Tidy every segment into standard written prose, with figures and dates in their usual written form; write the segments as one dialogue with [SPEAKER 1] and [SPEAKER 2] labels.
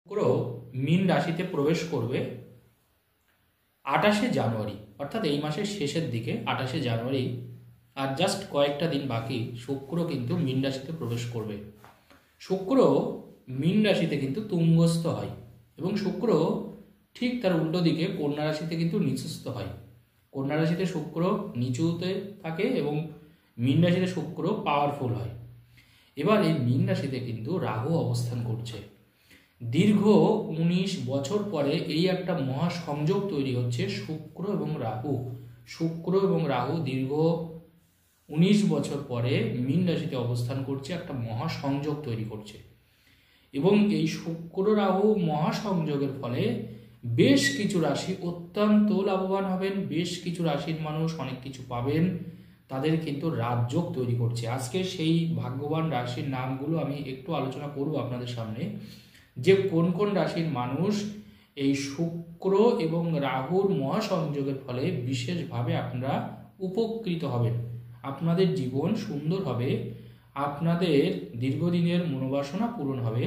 [SPEAKER 1] শুক্র মীন রাশিতে প্রবেশ করবে 28শে জানুয়ারি, অর্থাৎ এই মাসের শেষের দিকে 28শে জানুয়ারি। আর জাস্ট কয়েকটা দিন বাকি শুক্র কিন্তু মীন রাশিতে প্রবেশ করবে। শুক্র মীন রাশিতে কিন্তু তুঙ্গস্থ হয় এবং শুক্র ঠিক তার উল্টো দিকে কন্যা রাশিতে কিন্তু নিচস্থ হয়। কন্যা রাশিতে শুক্র নিচুতে থাকে এবং মীন রাশিতে শুক্র পাওয়ারফুল হয়। এবার এই মীন রাশিতে কিন্তু রাহু অবস্থান করছে। দীর্ঘ 19 বছর পরে এই একটা মহাসংযোগ তৈরি হচ্ছে শুক্র এবং রাহু। শুক্র এবং রাহু দীর্ঘ 19 বছর পরে মীন রাশিতে অবস্থান করছে, একটা মহাসংযোগ তৈরি করছে। এবং এই শুক্র রাহু মহাসংযোগের ফলে বেশ কিছু রাশি অত্যন্ত লাভবান হবেন, বেশ কিছু রাশির মানুষ অনেক কিছু পাবেন, তাদের কিন্তু রাজযোগ তৈরি করছে। আজকে সেই ভাগ্যবান রাশির নামগুলো আমি একটু আলোচনা করব আপনাদের সামনে, যে কোন কোন রাশির মানুষ এই শুক্র এবং রাহুর মহাসংযোগের ফলে বিশেষভাবে আপনারা উপকৃত হবেন। আপনাদের জীবন সুন্দর হবে, আপনাদের দীর্ঘদিনের মনোবাসনা পূরণ হবে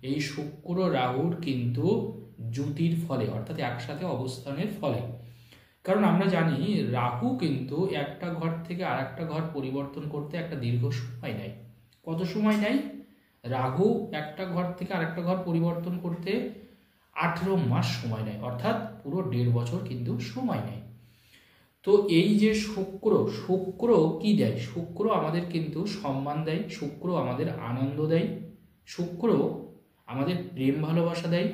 [SPEAKER 1] এই শুক্র রাহুর কিন্তু যুতির ফলে, অর্থাৎ একসাথে অবস্থানের ফলে। কারণ আমরা জানি রাহু কিন্তু একটা ঘর থেকে আর একটা ঘর পরিবর্তন করতে একটা দীর্ঘ সময় নেয়। কত সময় নেয়? রাহু একটা ঘর থেকে আরেকটা ঘর পরিবর্তন করতে 18 মাস সময় নেয়, অর্থাৎ পুরো 1.5 বছর কিন্তু সময় নেয়। তো এই যে শুক্র কি দেয়? শুক্র আমাদের কিন্তু সম্মান দেয়, শুক্র আমাদের আনন্দ দেয়, শুক্র আমাদের প্রেম ভালোবাসা দেয়,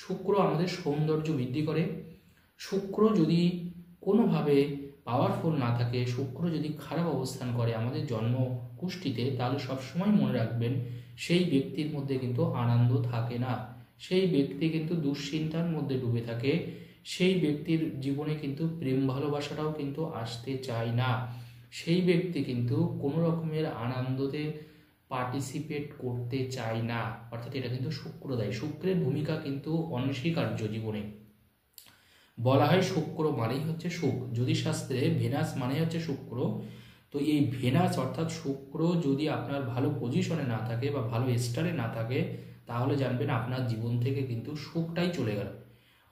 [SPEAKER 1] শুক্র আমাদের সৌন্দর্য বৃদ্ধি করে। শুক্র যদি কোনোভাবে পাওয়ারফুল না থাকে, শুক্র যদি খারাপ অবস্থান করে আমাদের জন্ম কুষ্ঠিতে, তাহলে সবসময় মনে রাখবেন সেই ব্যক্তির মধ্যে কিন্তু আনন্দ থাকে না, সেই ব্যক্তি কিন্তু দুশ্চিন্তার মধ্যে ডুবে থাকে, সেই ব্যক্তির জীবনে কিন্তু প্রেম ভালোবাসাটাও কিন্তু আসতে চায় না, সেই ব্যক্তি কিন্তু কোনো রকমের আনন্দতে পার্টিসিপেট করতে চায় না। অর্থাৎ এটা কিন্তু শুক্র দেয়। শুক্রের ভূমিকা কিন্তু অনস্বীকার্য জীবনে। বলা হয় শুক্র মানেই হচ্ছে সুখ, জ্যোতিষশাস্ত্রে ভেনাস মানে হচ্ছে শুক্র। তো এই ভেনাস অর্থাৎ শুক্র যদি আপনার ভালো পজিশনে না থাকে বা ভালো স্টারে না থাকে, তাহলে জানবেন আপনার জীবন থেকে কিন্তু সুখটাই চলে গেল।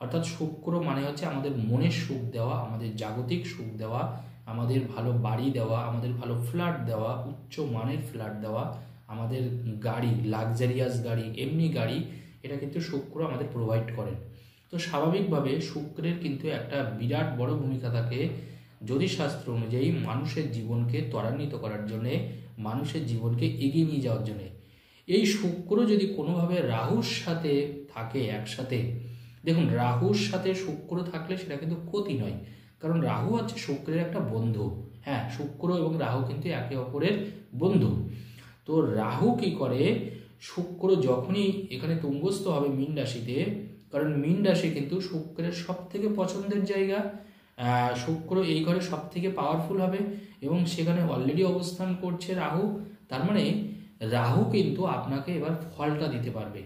[SPEAKER 1] অর্থাৎ শুক্র মানে হচ্ছে আমাদের মনের সুখ দেওয়া, আমাদের জাগতিক সুখ দেওয়া, আমাদের ভালো বাড়ি দেওয়া, আমাদের ভালো ফ্ল্যাট দেওয়া, উচ্চ মানের ফ্ল্যাট দেওয়া, আমাদের গাড়ি, লাক্সারিয়াস গাড়ি, এমনি গাড়ি, এটা কিন্তু শুক্র আমাদের প্রোভাইড করেন। তো স্বাভাবিকভাবে শুক্রের কিন্তু একটা বিরাট বড় ভূমিকা থাকে জ্যোতিষশাস্ত্র অনুযায়ী মানুষের জীবনকে ত্বরান্বিত করার জন্যে, মানুষের জীবনকে এগিয়ে নিয়ে যাওয়ার জন্যে। এই শুক্র যদি কোনোভাবে রাহুর সাথে থাকে একসাথে, দেখুন রাহুর সাথে শুক্র থাকলে সেটা কিন্তু ক্ষতি নয়, কারণ রাহু হচ্ছে শুক্রের একটা বন্ধু। হ্যাঁ, শুক্র এবং রাহু কিন্তু একে অপরের বন্ধু। তো রাহু কি করে? শুক্র যখনই এখানে তুঙ্গস্থ হবে মীন রাশিতে, কারণ মীন রাশি কিন্তু শুক্রের সব থেকে পছন্দের জায়গা, শুক্র এই ঘরে সব থেকে পাওয়ারফুল হবে এবং সেখানে অলরেডি অবস্থান করছে রাহু। তার মানে রাহু কিন্তু আপনাকে এবার ফলটা দিতে পারবে।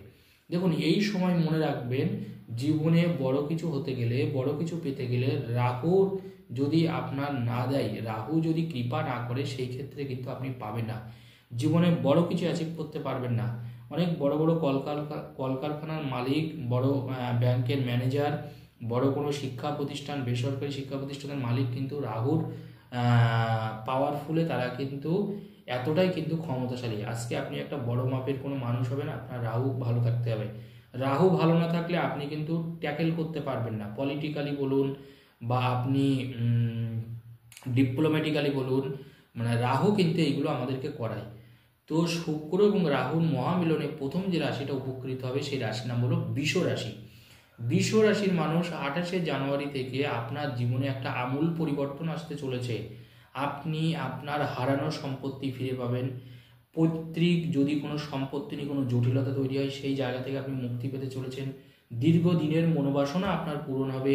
[SPEAKER 1] দেখুন এই সময় মনে রাখবেন, জীবনে বড় কিছু হতে গেলে, বড় কিছু পেতে গেলে রাহু যদি আপনার না দেয়, রাহু যদি কৃপা না করে, সেই ক্ষেত্রে কিন্তু আপনি পাবেন না। জীবনে বড় কিছু অ্যাচিভ করতে পারবেন না। অনেক বড় বড় কলকারখানার মালিক, বড় ব্যাংকের ম্যানেজার, বড় কোনো শিক্ষা প্রতিষ্ঠান, বেসরকারি শিক্ষা প্রতিষ্ঠানের মালিক কিন্তু রাহুর পাওয়ারফুলে তারা কিন্তু এতটাই কিন্তু ক্ষমতাশালী। আজকে আপনি একটা বড় মাপের কোনো মানুষ হবেন, আপনার রাহু ভালো থাকতে হবে। রাহু ভালো না থাকলে আপনি কিন্তু ট্যাকেল করতে পারবেন না, পলিটিক্যালি বলুন বা আপনি ডিপ্লোম্যাটিক্যালি বলুন, মানে রাহু কিন্তু এইগুলো আমাদেরকে করায়। তো শুক্র এবং রাহুর মহামিলনে প্রথম যে রাশিটা উপকৃত হবে সেই রাশির নাম হলো বৃষ রাশি। বৃষ রাশির মানুষ 28শে জানুয়ারি থেকে আপনার জীবনে একটা আমূল পরিবর্তন আসতে চলেছে। আপনি আপনার হারানো সম্পত্তি ফিরে পাবেন। পৈতৃক যদি কোনো সম্পত্তি নিয়ে কোনো জটিলতা তৈরি হয়, সেই জায়গা থেকে আপনি মুক্তি পেতে চলেছেন। দীর্ঘদিনের মনোবাসনা আপনার পূরণ হবে,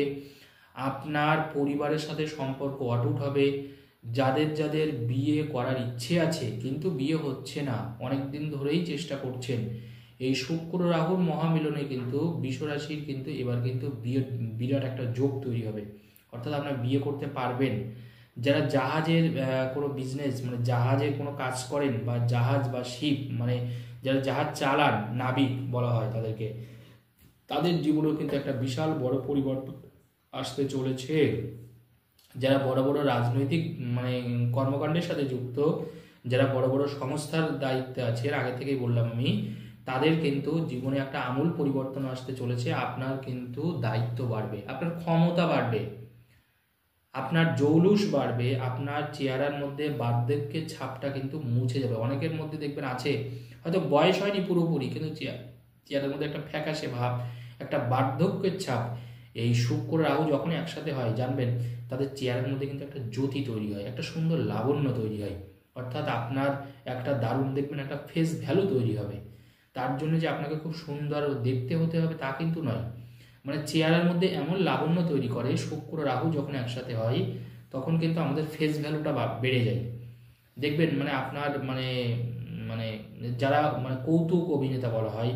[SPEAKER 1] আপনার পরিবারের সাথে সম্পর্ক অটুট হবে। যাদের যাদের বিয়ে করার ইচ্ছে আছে কিন্তু বিয়ে হচ্ছে না, অনেক দিন ধরেই চেষ্টা করছেন, এই শুক্র রাহুর মহামিলনে কিন্তু বৃষ রাশির কিন্তু এবার কিন্তু বিরাট একটা যোগ তৈরি হবে, অর্থাৎ আপনারা বিয়ে করতে পারবেন। যারা জাহাজের কোনো বিজনেস, মানে জাহাজে কোনো কাজ করেন, বা জাহাজ বা শিপ, মানে যারা জাহাজ চালান, নাবিক বলা হয় তাদেরকে, তাদের জীবনেও কিন্তু একটা বিশাল বড় পরিবর্তন আসতে চলেছে। যারা বড় বড় রাজনৈতিক কর্মকাণ্ডের সাথে যুক্ত, যারা বড় বড় সংস্থার দায়িত্বে আছে, আগে থেকেই বললাম আমি, তাদের কিন্তু জীবনে একটা আমূল পরিবর্তন আসতে চলেছে। আপনার কিন্তু দায়িত্ব বাড়বে, আপনার ক্ষমতা বাড়বে, আপনার জৌলুস বাড়বে, আপনার চেহারার মধ্যে বার্ধক্যের ছাপটা কিন্তু মুছে যাবে। অনেকের মধ্যে দেখবেন আছে, হয়তো বয়স হয়নি পুরোপুরি, কিন্তু চেহারার মধ্যে একটা ফ্যাকাশে ভাব, একটা বার্ধক্যের ছাপ। এই শুক্র রাহু যখন একসাথে হয়, জানবেন তাদের চেহারার মধ্যে কিন্তু একটা জ্যোতি তৈরি হয়, একটা সুন্দর লাবণ্য তৈরি হয়। অর্থাৎ আপনার একটা দারুণ দেখবেন একটা ফেস ভ্যালু তৈরি হবে। তার জন্য যে আপনাকে খুব সুন্দর দেখতে হতে হবে তা কিন্তু নয়, চেহারার মধ্যে এমন লাবণ্য তৈরি করে শুক্র রাহু যখন একসাথে হয়, তখন কিন্তু আমাদের ফেস ভ্যালুটা বেড়ে যায়। দেখবেন আপনার মানে যারা কৌতুক অভিনেতা বলা হয়,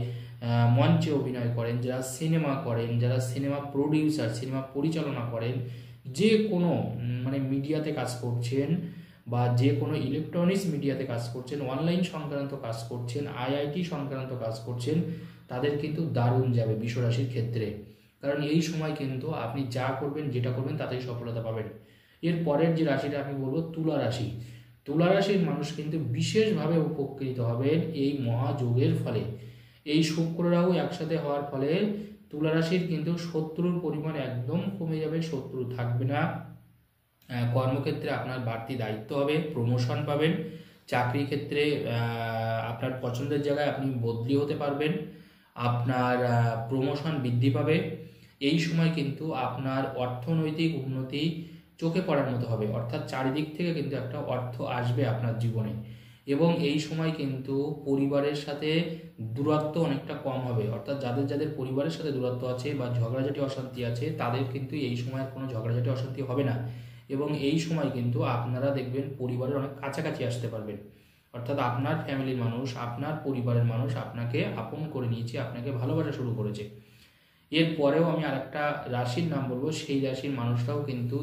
[SPEAKER 1] মঞ্চে অভিনয় করেন, যারা সিনেমা করেন, যারা সিনেমা প্রডিউসার, সিনেমা পরিচালনা করেন, যে কোনো মিডিয়াতে কাজ করছেন বা যে কোনো ইলেকট্রনিক্স মিডিয়াতে কাজ করছেন, অনলাইন সংক্রান্ত কাজ করছেন, আইআইটি সংক্রান্ত কাজ করছেন, তাদের কিন্তু দারুণ যাবে বিশ্বরাশির ক্ষেত্রে। কারণ এই সময় কিন্তু আপনি যা করবেন, যেটা করবেন, তাতেই সফলতা পাবেন। এর পরের যে রাশিটা আমি বলবো তুলা রাশি। তুলা রাশির মানুষ কিন্তু বিশেষভাবে উপকৃত হবেন এই মহাযোগের ফলে। এই শুক্র রাহু একসাথে হওয়ার ফলে তুলা রাশির কিন্তু শত্রুর পরিমাণ একদম কমে যাবে, শত্রু থাকবে না। কর্মক্ষেত্রে আপনার বাড়তি দায়িত্ব হবে, প্রমোশন পাবেন। চাকরি ক্ষেত্রে আপনার পছন্দের জায়গায় আপনি বদলি হতে পারবেন, আপনার প্রমোশন বৃদ্ধি পাবে। এই সময় কিন্তু আপনার অর্থনৈতিক উন্নতি চোখে পড়ার মতো হবে, অর্থাৎ চারিদিক থেকে কিন্তু একটা অর্থ আসবে আপনার জীবনে। এবং এই সময় কিন্তু পরিবারের সাথে দূরত্ব অনেকটা কম হবে, অর্থাৎ যাদের যাদের পরিবারের সাথে দূরত্ব আছে বা ঝগড়াঝাটি অশান্তি আছে, তাদের কিন্তু এই সময় কোনো ঝগড়াঝাটি অশান্তি হবে না। এবং এই সময় কিন্তু আপনারা দেখবেন পরিবারের অনেক কাছাকাছি আসতে পারবেন, অর্থাৎ আপনার ফ্যামিলির মানুষ, আপনার পরিবারের মানুষ আপনাকে আপন করে নিয়েছে, আপনাকে ভালোবাসা শুরু করেছে। এরপরেও আমি আরেকটা রাশির নাম বলবো, সেই রাশির মানুষরাও কিন্তু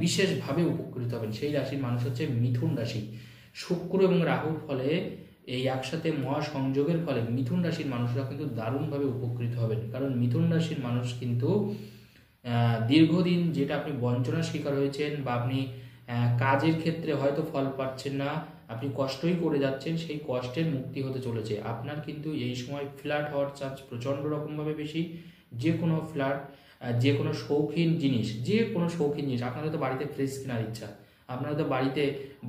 [SPEAKER 1] বিশেষভাবে উপকৃত হবেন। সেই রাশির মানুষ হচ্ছে মিথুন রাশি। শুক্র এবং রাহুর ফলে, এই একসাথে মহাসংযোগের ফলে মিথুন রাশির মানুষরা কিন্তু দারুণভাবে উপকৃত হবেন। কারণ মিথুন রাশির মানুষ কিন্তু দীর্ঘদিন যেটা আপনি বঞ্চনার শিকার হয়েছেন বা আপনি কাজের ক্ষেত্রে হয়তো ফল পাচ্ছেন না, আপনি কষ্টই করে যাচ্ছেন, সেই কষ্টের মুক্তি হতে চলেছে। আপনার কিন্তু এই সময় ফ্ল্যাট হওয়ার চান্স প্রচণ্ড রকমভাবে বেশি। যে কোনো ফ্ল্যাট, যে কোনো শৌখিন জিনিস, আপনার হয়তো বাড়িতে ফ্রিজ কেনার ইচ্ছা, আপনার হয়তো বাড়িতে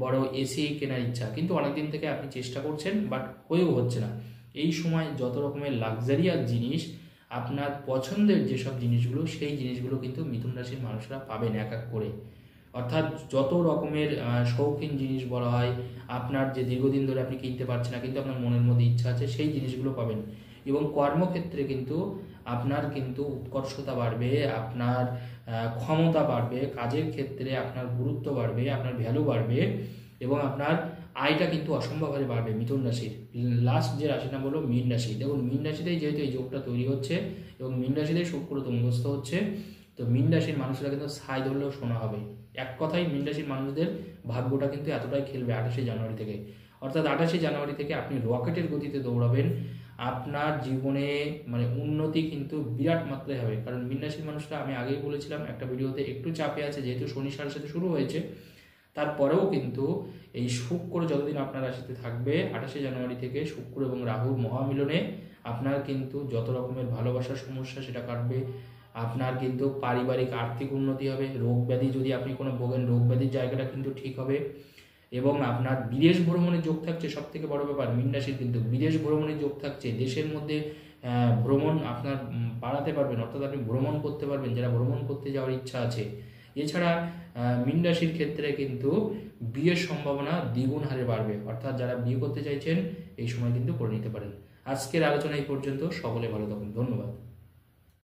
[SPEAKER 1] বড় এসি কেনার ইচ্ছা, কিন্তু অনেকদিন থেকে আপনি চেষ্টা করছেন বাট হয়েও হচ্ছে না। এই সময় যত রকমের লাক্সারিয়াস জিনিস, আপনার পছন্দের যেসব জিনিসগুলো, সেই জিনিসগুলো কিন্তু মিথুন রাশির মানুষরা পাবেন এক এক করে। অর্থাৎ যত রকমের শৌখিন জিনিস বলা হয়, আপনার যে দীর্ঘদিন ধরে আপনি কিনতে পারছেন না কিন্তু আপনার মনের মধ্যে ইচ্ছা আছে, সেই জিনিসগুলো পাবেন। এবং কর্মক্ষেত্রে কিন্তু আপনার কিন্তু উৎকর্ষতা বাড়বে, আপনার ক্ষমতা বাড়বে, কাজের ক্ষেত্রে আপনার গুরুত্ব বাড়বে, আপনার ভ্যালু বাড়বে এবং আপনার আয়টা কিন্তু অসম্ভবভাবে বাড়বে মিথুন রাশির। লাস্ট যে রাশির নাম বলবো মীন রাশি। দেখুন মীন রাশিতেই যেহেতু এই যোগটা তৈরি হচ্ছে এবং মীন রাশিতেই শুক্র তুঙ্গস্থ হচ্ছে, তো মীন রাশির মানুষরা কিন্তু ছাই ধরলেও শোনা হবে। এক কথায় মীন রাশির মানুষদের ভাগ্যটা কিন্তু এতটাই খেলবে 28শে জানুয়ারি থেকে। অর্থাৎ 28শে জানুয়ারি থেকে আপনি রকেটের গতিতে দৌড়াবেন, আপনার জীবনে উন্নতি কিন্তু বিরাট মাত্রায় হবে। কারণ মীন রাশির মানুষরা, আমি আগেই বলেছিলাম একটা ভিডিওতে, একটু চাপে আছে, যেহেতু শনি সাড়ে সাথে শুরু হয়েছে, তারপরেও কিন্তু এই শুক্র যতদিন আপনার রাশিতে থাকবে, 28শে জানুয়ারি থেকে শুক্র এবং রাহুর মহামিলনে আপনার কিন্তু যত রকমের ভালোবাসার সমস্যা সেটা কাটবে, আপনার কিন্তু পারিবারিক আর্থিক উন্নতি হবে, রোগ ব্যাধি যদি আপনি কোনো ভোগেন, রোগ ব্যাধির জায়গাটা কিন্তু ঠিক হবে এবং আপনার বিদেশ ভ্রমণের যোগ থাকছে। সব থেকে বড় ব্যাপার, মীন রাশির কিন্তু বিদেশ ভ্রমণের যোগ থাকছে। দেশের মধ্যে ভ্রমণ আপনার বাড়াতে পারবেন, অর্থাৎ আপনি ভ্রমণ করতে পারবেন, যারা ভ্রমণ করতে যাওয়ার ইচ্ছা আছে। এছাড়া মীন রাশির ক্ষেত্রে কিন্তু বিয়ের সম্ভাবনা দ্বিগুণ হারে বাড়বে, অর্থাৎ যারা বিয়ে করতে চাইছেন এই সময় কিন্তু করে নিতে পারেন। আজকের আলোচনা এই পর্যন্ত। সকলে ভালো থাকুন, ধন্যবাদ।